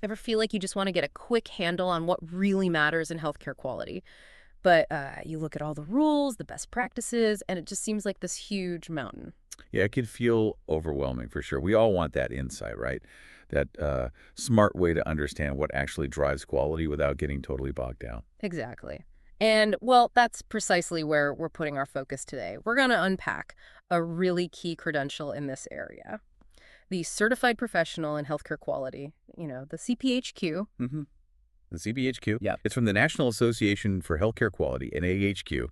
Ever feel like you just want to get a quick handle on what really matters in healthcare quality? But you look at all the rules, the best practices, and it just seems like this huge mountain. Yeah, it can feel overwhelming for sure. We all want that insight, right? That smart way to understand what actually drives quality without getting totally bogged down. Exactly. And, well, that's precisely where we're putting our focus today. We're going to unpack a really key credential in this area. The Certified Professional in Healthcare Quality, the CPHQ. hmm The CPHQ, Yep. it's from the National Association for Healthcare Quality, NAHQ,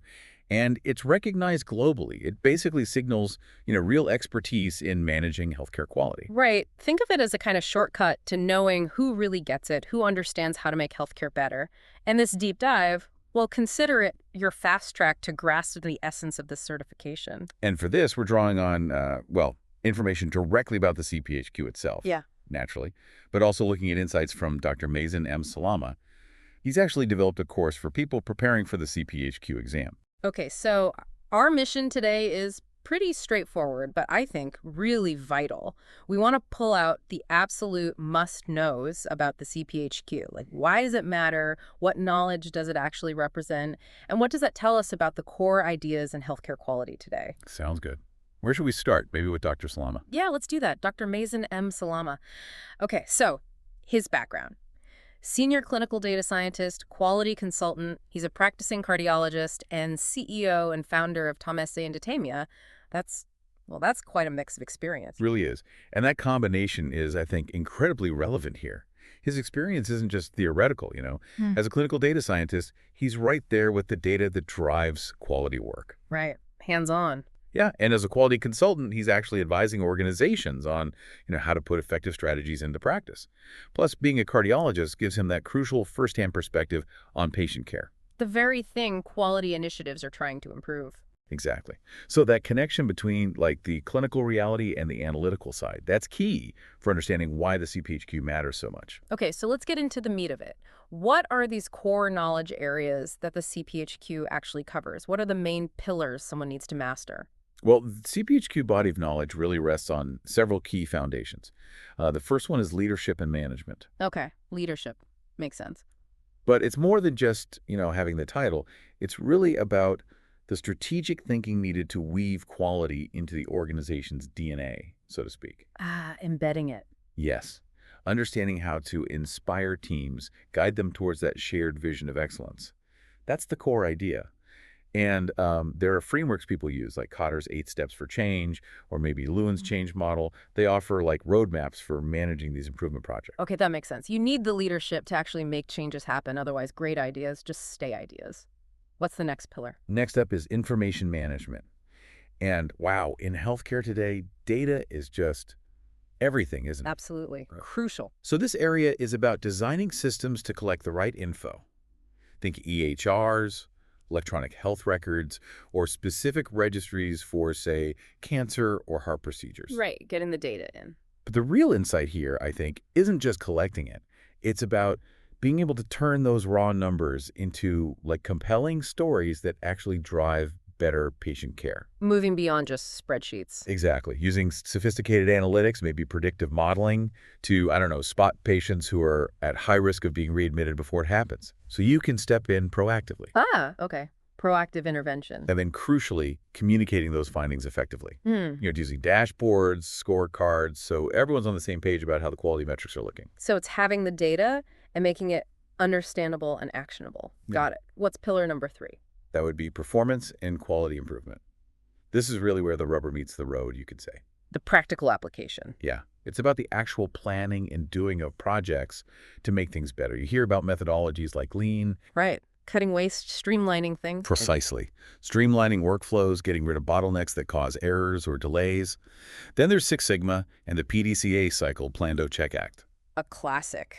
and it's recognized globally. It basically signals, real expertise in managing healthcare quality. Right. Think of it as a kind of shortcut to knowing who really gets it, who understands how to make healthcare better. And this deep dive, well, consider it your fast track to grasp the essence of this certification. And for this, we're drawing on, information directly about the CPHQ itself, Yeah. naturally, but also looking at insights from Dr. Mazen M. Salama. He's actually developed a course for people preparing for the CPHQ exam. Okay, so our mission today is pretty straightforward, but I think really vital. We want to pull out the absolute must-knows about the CPHQ. Like, why does it matter? What knowledge does it actually represent? And what does that tell us about the core ideas in healthcare quality today? Sounds good. Where should we start? Maybe with Dr. Salama. Yeah, let's do that. Dr. Mazen M. Salama. Okay, so his background. Senior clinical data scientist, quality consultant. He's a practicing cardiologist and CEO and founder of TOMSE and Dataemia. That's quite a mix of experience. Really is. And that combination is, I think, incredibly relevant here. His experience isn't just theoretical. Hmm. As a clinical data scientist, he's right there with the data that drives quality work. Right. Hands-on. Yeah, and as a quality consultant, he's actually advising organizations on, how to put effective strategies into practice. Plus, being a cardiologist gives him that crucial firsthand perspective on patient care. The very thing quality initiatives are trying to improve. Exactly. So that connection between the clinical reality and the analytical side, that's key for understanding why the CPHQ matters so much. Okay, so let's get into the meat of it. What are these core knowledge areas that the CPHQ actually covers? What are the main pillars someone needs to master? Well, the CPHQ body of knowledge really rests on several key foundations. The first one is leadership and management. Okay, leadership. Makes sense. But it's more than just, having the title. It's really about the strategic thinking needed to weave quality into the organization's DNA, so to speak. Ah, embedding it. Yes. Understanding how to inspire teams, guide them towards that shared vision of excellence. That's the core idea. And there are frameworks people use, like Kotter's 8 Steps for Change, or maybe Lewin's Change Model. They offer roadmaps for managing these improvement projects. Okay, that makes sense. You need the leadership to actually make changes happen. Otherwise, great ideas just stay ideas. What's the next pillar? Next up is information management. And wow, in healthcare today, data is just everything, isn't it? Absolutely. Right. Crucial. So this area is about designing systems to collect the right info. Think EHRs, electronic health records, or specific registries for, say, cancer or heart procedures. Right, getting the data in. But the real insight here, I think, isn't just collecting it. It's about being able to turn those raw numbers into compelling stories that actually drive better patient care. Moving beyond just spreadsheets. Exactly. Using sophisticated analytics, maybe predictive modeling, to, I don't know, spot patients who are at high risk of being readmitted before it happens. So you can step in proactively. Ah, okay. Proactive intervention. And then, crucially, communicating those findings effectively. Hmm. Using dashboards, scorecards, so everyone's on the same page about how the quality metrics are looking. So it's having the data and making it understandable and actionable. Yeah. Got it. What's pillar number 3? That would be performance and quality improvement. This is really where the rubber meets the road, you could say. The practical application. Yeah. It's about the actual planning and doing of projects to make things better. You hear about methodologies like Lean. Right. Cutting waste, streamlining things. Precisely. Streamlining workflows, getting rid of bottlenecks that cause errors or delays. Then there's Six Sigma and the PDCA cycle, Plan, Do, Check, Act. A classic.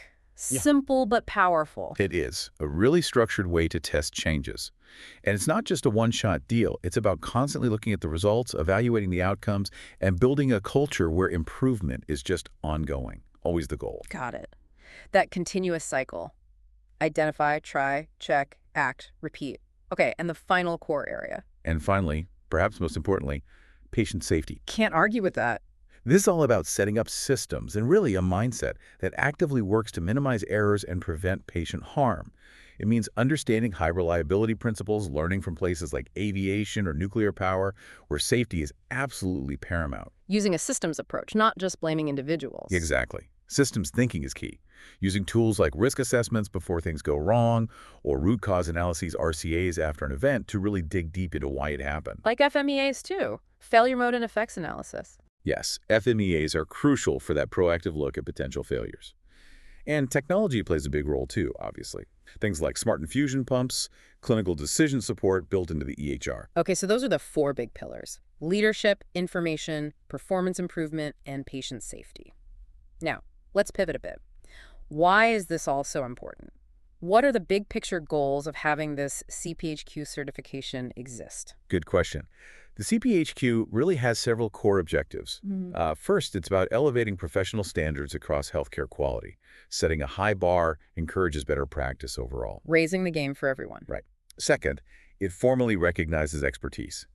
Yeah. Simple but powerful. It is a really structured way to test changes. And it's not just a one-shot deal. It's about constantly looking at the results, evaluating the outcomes, and building a culture where improvement is just ongoing. Always the goal. Got it. That continuous cycle. Identify, try, check, act, repeat. Okay, and the final core area. And finally, perhaps most importantly, patient safety. Can't argue with that. This is all about setting up systems and really a mindset that actively works to minimize errors and prevent patient harm. It means understanding high reliability principles, learning from places like aviation or nuclear power, where safety is absolutely paramount. Using a systems approach, not just blaming individuals. Exactly. Systems thinking is key. Using tools like risk assessments before things go wrong or root cause analyses RCAs after an event to really dig deep into why it happened. Like FMEAs too, failure mode and effects analysis. Yes, FMEAs are crucial for that proactive look at potential failures. And technology plays a big role too, obviously. Things like smart infusion pumps, clinical decision support built into the EHR. Okay, so those are the four big pillars: leadership, information, performance improvement, and patient safety. Now, let's pivot a bit. Why is this all so important? What are the big picture goals of having this CPHQ certification exist? Good question. The CPHQ really has several core objectives. First, it's about elevating professional standards across healthcare quality. Setting a high bar encourages better practice overall. Raising the game for everyone. Right. Second, it formally recognizes expertise.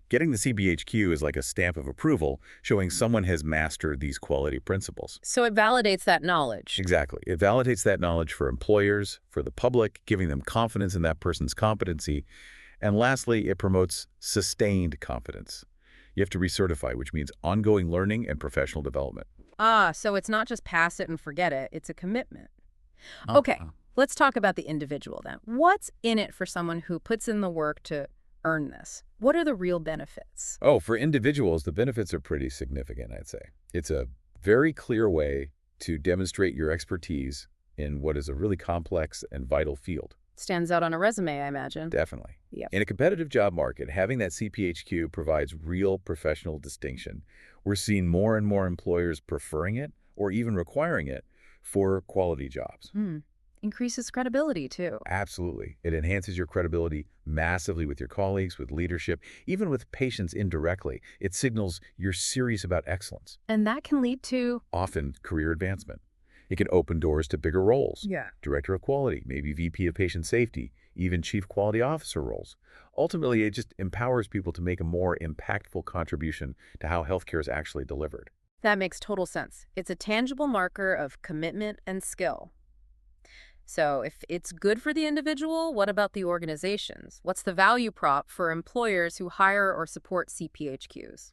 Getting the CPHQ is like a stamp of approval, showing someone has mastered these quality principles. So it validates that knowledge. Exactly. It validates that knowledge for employers, for the public, giving them confidence in that person's competency. And lastly, it promotes sustained confidence. You have to recertify, which means ongoing learning and professional development. Ah, so it's not just pass it and forget it, it's a commitment. Okay, let's talk about the individual then. What's in it for someone who puts in the work to earn this? What are the real benefits? Oh, for individuals, the benefits are pretty significant, I'd say. It's a very clear way to demonstrate your expertise in what is a really complex and vital field. Stands out on a resume, I imagine. Definitely. Yep. In a competitive job market, having that CPHQ provides real professional distinction. We're seeing more and more employers preferring it or even requiring it for quality jobs. Increases credibility, too. Absolutely. It enhances your credibility massively with your colleagues, with leadership, even with patients indirectly. It signals you're serious about excellence. And that can lead to... often career advancement. It can open doors to bigger roles. Yeah. Director of Quality, maybe VP of Patient Safety, even Chief Quality Officer roles. Ultimately, it just empowers people to make a more impactful contribution to how healthcare is actually delivered. That makes total sense. It's a tangible marker of commitment and skill. So if it's good for the individual, what about the organizations? What's the value prop for employers who hire or support CPHQs?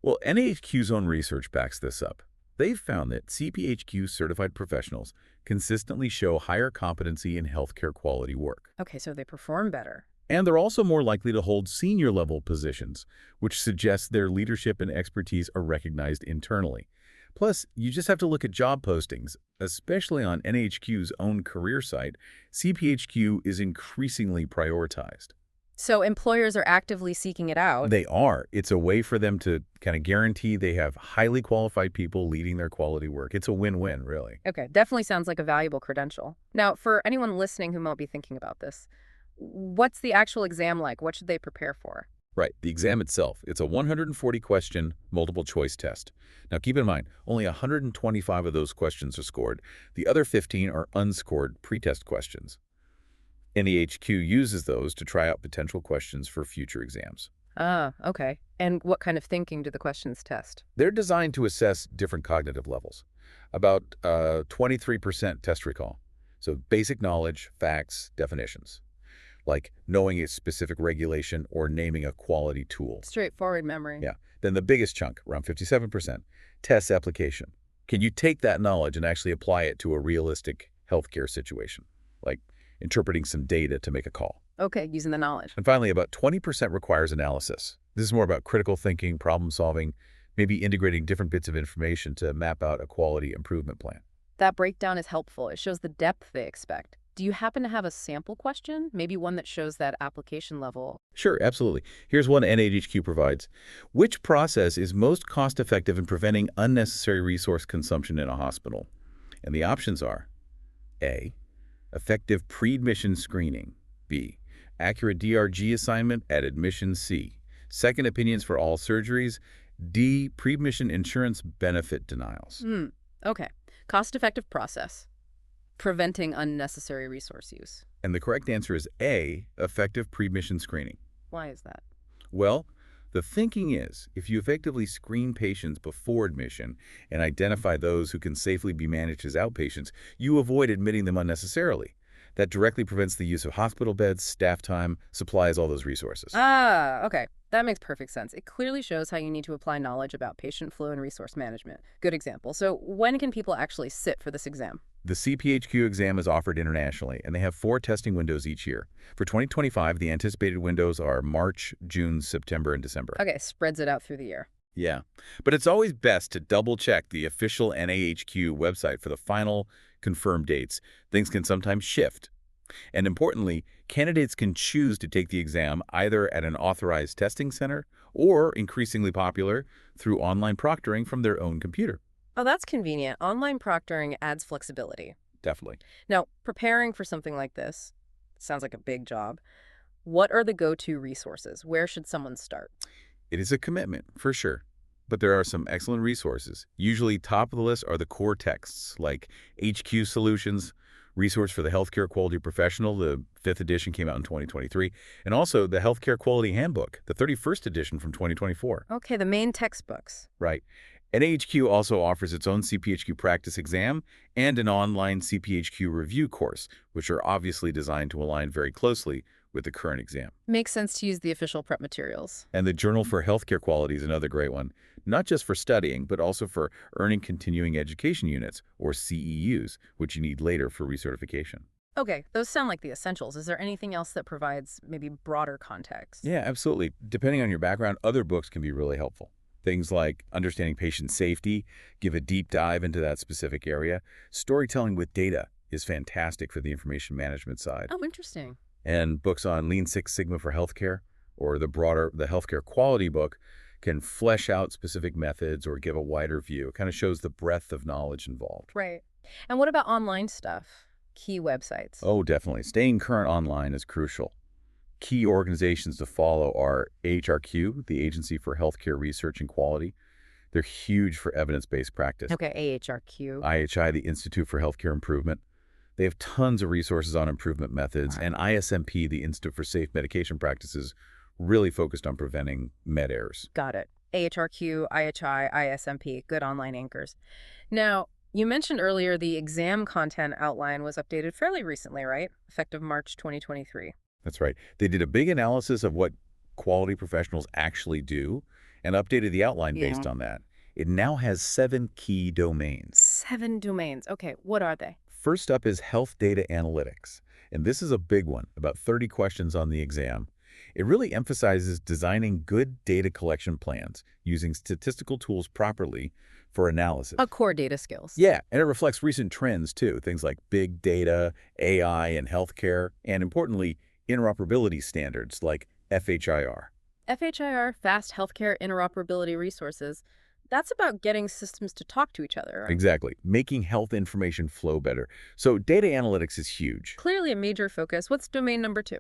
Well, NAHQ's own research backs this up. They've found that CPHQ-certified professionals consistently show higher competency in healthcare quality work. Okay, so they perform better. And they're also more likely to hold senior-level positions, which suggests their leadership and expertise are recognized internally. Plus, you just have to look at job postings, especially on NAHQ's own career site. CPHQ is increasingly prioritized. So employers are actively seeking it out. They are. It's a way for them to kind of guarantee they have highly qualified people leading their quality work. It's a win-win, really. Okay, definitely sounds like a valuable credential. Now, for anyone listening who might be thinking about this, what's the actual exam like? What should they prepare for? Right. The exam itself, it's a 140-question multiple-choice test. Now, keep in mind, only 125 of those questions are scored. The other 15 are unscored pretest questions. NEHQ uses those to try out potential questions for future exams. Ah, okay. And what kind of thinking do the questions test? They're designed to assess different cognitive levels. About 23% test recall. So basic knowledge, facts, definitions. Like knowing a specific regulation or naming a quality tool. Straightforward memory. Yeah. Then the biggest chunk, around 57%, test application. Can you take that knowledge and actually apply it to a realistic healthcare situation? Like interpreting some data to make a call. Okay, using the knowledge. And finally, about 20% requires analysis. This is more about critical thinking, problem solving, maybe integrating different bits of information to map out a quality improvement plan. That breakdown is helpful. It shows the depth they expect. Do you happen to have a sample question? Maybe one that shows that application level? Sure, absolutely. Here's one NAHQ provides. Which process is most cost-effective in preventing unnecessary resource consumption in a hospital? And the options are A, effective pre-admission screening. B, accurate DRG assignment at admission. C, second opinions for all surgeries. D, pre-admission insurance benefit denials. Okay. Cost-effective process. Preventing unnecessary resource use. And the correct answer is A, effective pre-admission screening. Why is that? Well, The thinking is, if you effectively screen patients before admission and identify those who can safely be managed as outpatients, you avoid admitting them unnecessarily. That directly prevents the use of hospital beds, staff time, supplies, all those resources. Ah, okay. That makes perfect sense. It clearly shows how you need to apply knowledge about patient flow and resource management. Good example. So when can people actually sit for this exam? The CPHQ exam is offered internationally, and they have 4 testing windows each year. For 2025, the anticipated windows are March, June, September, and December. Okay, spreads it out through the year. Yeah, but it's always best to double-check the official NAHQ website for the final confirmed dates. Things can sometimes shift. And importantly, candidates can choose to take the exam either at an authorized testing center or, increasingly popular, through online proctoring from their own computer. Oh, that's convenient. Online proctoring adds flexibility. Definitely. Now, preparing for something like this sounds like a big job. What are the go-to resources? Where should someone start? It is a commitment, for sure. But there are some excellent resources. Usually top of the list are the core texts, like HQ Solutions, Resource for the Healthcare Quality Professional, the 5th edition came out in 2023, and also the Healthcare Quality Handbook, the 31st edition from 2024. Okay, the main textbooks. Right. NAHQ also offers its own CPHQ practice exam and an online CPHQ review course, which are obviously designed to align very closely with the current exam. Makes sense to use the official prep materials. And the Journal for Healthcare Quality is another great one, not just for studying, but also for earning continuing education units, or CEUs, which you need later for recertification. Okay, those sound like the essentials. Is there anything else that provides maybe broader context? Yeah, absolutely. Depending on your background, other books can be really helpful. Things like Understanding Patient Safety, give a deep dive into that specific area. Storytelling with Data is fantastic for the information management side. Oh, interesting. And books on Lean Six Sigma for healthcare, or the Healthcare Quality book, can flesh out specific methods or give a wider view. It kind of shows the breadth of knowledge involved. Right. And what about online stuff? Key websites? Oh, definitely. Staying current online is crucial. Key organizations to follow are AHRQ, the Agency for Healthcare Research and Quality. They're huge for evidence-based practice. Okay, AHRQ. IHI, the Institute for Healthcare Improvement. They have tons of resources on improvement methods. Right. And ISMP, the Institute for Safe Medication Practices, really focused on preventing med errors. Got it. AHRQ, IHI, ISMP, good online anchors. Now, you mentioned earlier the exam content outline was updated fairly recently, right? Effective March 2023. That's right. They did a big analysis of what quality professionals actually do and updated the outline based on that. It now has 7 key domains. 7 domains. Okay, what are they? First up is health data analytics, and this is a big one, about 30 questions on the exam. It really emphasizes designing good data collection plans, using statistical tools properly for analysis. Core data skills. Yeah, and it reflects recent trends too, things like big data, AI in healthcare, and importantly, interoperability standards like FHIR. FHIR, Fast Healthcare Interoperability Resources. That's about getting systems to talk to each other. Right? Exactly, making health information flow better. So data analytics is huge. Clearly a major focus. What's domain number 2?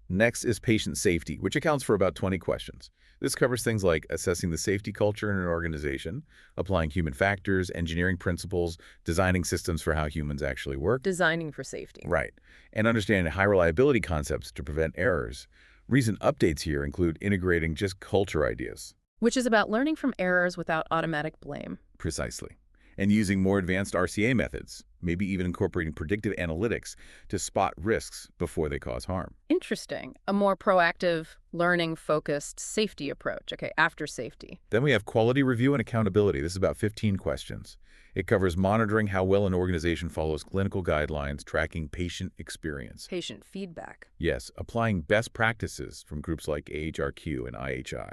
Next is patient safety, which accounts for about 20 questions. This covers things like assessing the safety culture in an organization, applying human factors, engineering principles, designing systems for how humans actually work. Designing for safety. Right. And understanding high reliability concepts to prevent errors. Recent updates here include integrating just culture ideas. Which is about learning from errors without automatic blame. Precisely. And using more advanced RCA methods, maybe even incorporating predictive analytics to spot risks before they cause harm. Interesting. A more proactive, learning-focused safety approach. Okay, after safety. Then we have quality review and accountability. This is about 15 questions. It covers monitoring how well an organization follows clinical guidelines, tracking patient experience. Patient feedback. Yes, applying best practices from groups like AHRQ and IHI.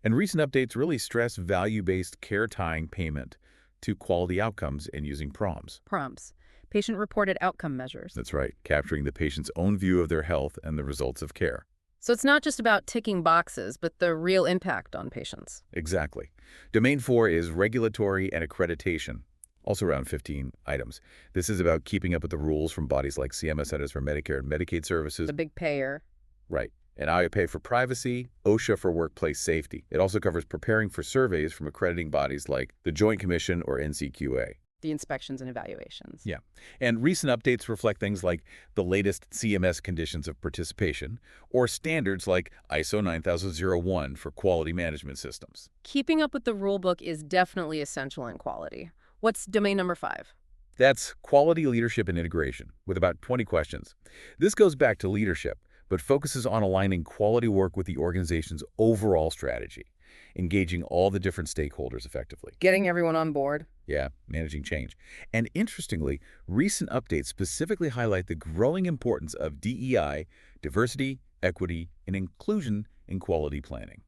And recent updates really stress value-based care tying payment to quality outcomes and using PROMs. PROMs. Patient-reported outcome measures. That's right, capturing the patient's own view of their health and the results of care. So it's not just about ticking boxes, but the real impact on patients. Exactly. Domain 4 is regulatory and accreditation, also around 15 items. This is about keeping up with the rules from bodies like CMS Centers for Medicare and Medicaid Services. The big payer. Right. And IOPA for privacy, OSHA for workplace safety. It also covers preparing for surveys from accrediting bodies like the Joint Commission or NCQA. The inspections and evaluations. Yeah. And recent updates reflect things like the latest CMS conditions of participation or standards like ISO 9001 for quality management systems. Keeping up with the rule book is definitely essential in quality. What's domain number 5? That's quality leadership and integration, with about 20 questions. This goes back to leadership, but focuses on aligning quality work with the organization's overall strategy, engaging all the different stakeholders effectively. Getting everyone on board. Yeah, managing change. And interestingly, recent updates specifically highlight the growing importance of DEI, diversity, equity, and inclusion in quality planning.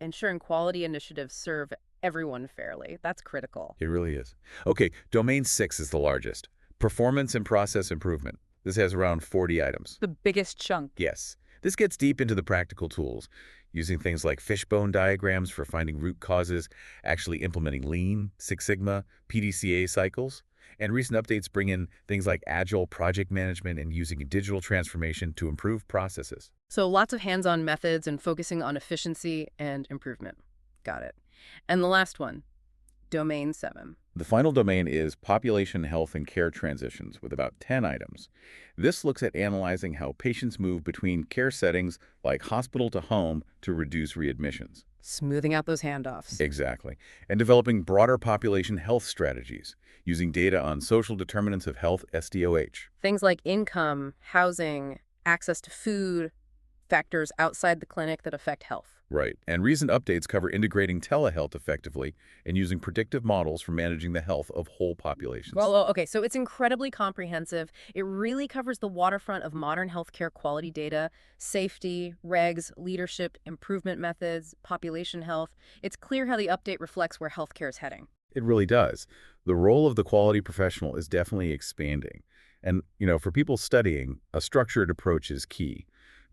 Ensuring quality initiatives serve everyone fairly. That's critical. It really is. Okay, domain 6 is the largest. Performance and process improvement. This has around 40 items. The biggest chunk. Yes, this gets deep into the practical tools, using things like fishbone diagrams for finding root causes, actually implementing Lean, Six Sigma, PDCA cycles, and recent updates bring in things like agile project management and using digital transformation to improve processes. So lots of hands-on methods and focusing on efficiency and improvement. Got it. And the last one, domain 7. The final domain is population health and care transitions with about 10 items. This looks at analyzing how patients move between care settings like hospital to home to reduce readmissions. Smoothing out those handoffs. Exactly. And developing broader population health strategies using data on social determinants of health SDOH. Things like income, housing, access to food, factors outside the clinic that affect health. Right. And recent updates cover integrating telehealth effectively and using predictive models for managing the health of whole populations. Well, okay, so it's incredibly comprehensive. It really covers the waterfront of modern healthcare quality data, safety, regs, leadership, improvement methods, population health. It's clear how the update reflects where healthcare is heading. It really does. The role of the quality professional is definitely expanding. And, for people studying, a structured approach is key.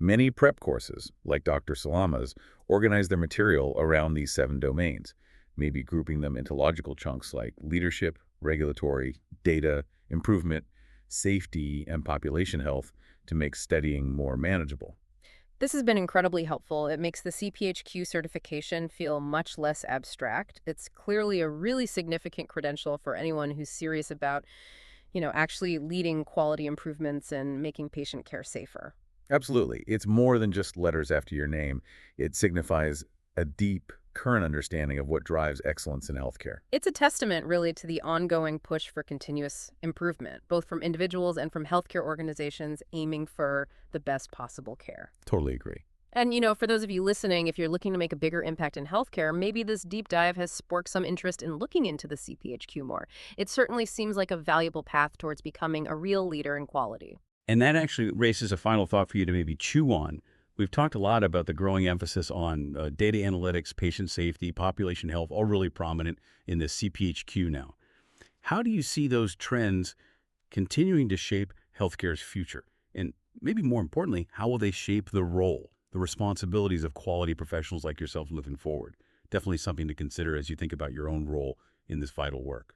Many prep courses, like Dr. Salama's, organize their material around these 7 domains, maybe grouping them into logical chunks like leadership, regulatory, data, improvement, safety, and population health to make studying more manageable. This has been incredibly helpful. It makes the CPHQ certification feel much less abstract. It's clearly a really significant credential for anyone who's serious about, actually leading quality improvements and making patient care safer. Absolutely. It's more than just letters after your name. It signifies a deep, current understanding of what drives excellence in healthcare. It's a testament, really, to the ongoing push for continuous improvement, both from individuals and from healthcare organizations aiming for the best possible care. Totally agree. And, for those of you listening, if you're looking to make a bigger impact in healthcare, maybe this deep dive has sparked some interest in looking into the CPHQ more. It certainly seems like a valuable path towards becoming a real leader in quality. And that actually raises a final thought for you to maybe chew on. We've talked a lot about the growing emphasis on data analytics, patient safety, population health, all really prominent in the CPHQ now. How do you see those trends continuing to shape healthcare's future? And maybe more importantly, how will they shape the role, the responsibilities of quality professionals like yourself moving forward? Definitely something to consider as you think about your own role in this vital work.